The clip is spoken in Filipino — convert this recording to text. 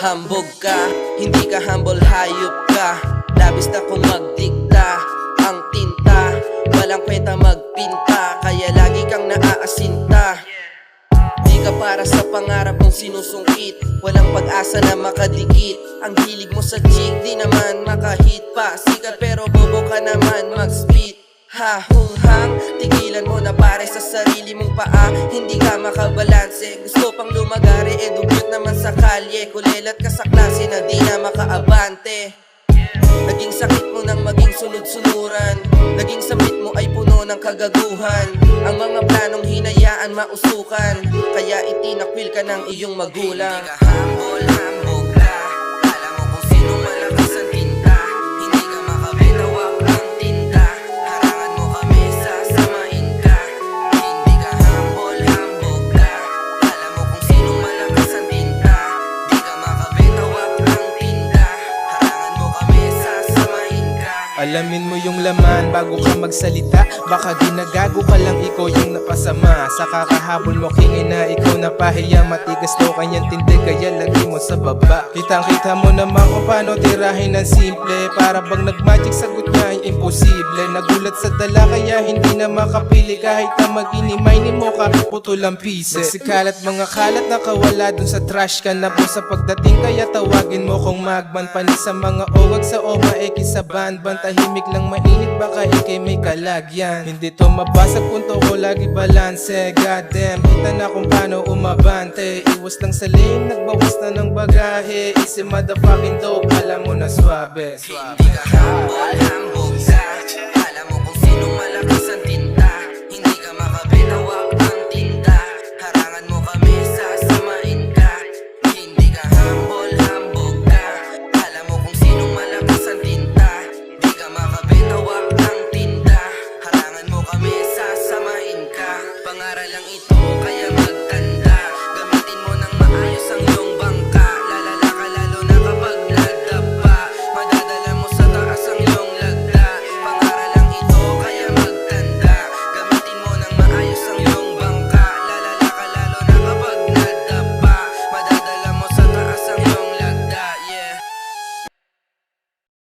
Hambog ka, hindi ka humble, hayop ka. Labis na kung magdikta ang tinta, walang kwenta magpinta, kaya lagi kang naaasinta. Di ka para sa pangarap mong sinusungkit, walang pag-asa na makadikit. Ang hilig mo sa chick, di naman makahit pa. Sikat pero bobo ka naman mag-spit. Ha, hung-hang, tigilan mo na pare sa sarili mong paa. Hindi ka makabalanse, gusto pang lumagari, dugyot naman sa kalye. Kulelat ka sa klase na di na makaabante. Naging sakit mo nang maging sunod-sunuran, naging samit mo ay puno ng kagaguhan. Ang mga planong hinayaan mausukan, kaya itinakwil ka ng iyong magulang. Hindi ka humble, hambog ka. Alam mo kung sino malakas ang tinta, hindi ka makabitawak ang tinta. Harangan mo kami, sasamain ka. Hindi ka humble, hambog ka. Alam mo kung sino malakas ang tinta, di ka makabitawak ang tinta. Harangan mo kami, sasamain ka. Alamin mo yung laman bago ka magsalita. Baka ginagago ka lang, ikaw yung napasama. Sa kakahabol mo kingin na ikaw napahiya. Matigas daw kanyang tindig kaya lagi mo sa baba. Kitang kita mo naman kung paano tirahin ng simple. Para bang nagmagic sagot niya ay imposible. Nagulat sa dala kaya hindi na makapili. Kahit na mag-inimay ni mo ka putol ang pieces. Nagsikalat mga kalat na kawala dun sa trash can. Na po sa pagdating kaya tawagin mo kung magban. Panis sa mga owag sa oma eki sa ban-ban. Tahimik lang mainit baka ikay may kalagyan. Hindi to mabasag punto ko lagi balanse. Goddamn, kita na kung paano umabante. Iwas lang sa lane, nagbawas na ng bagahe. Easy motherfucking dope, alam mo na swabe. Hindi ka humble,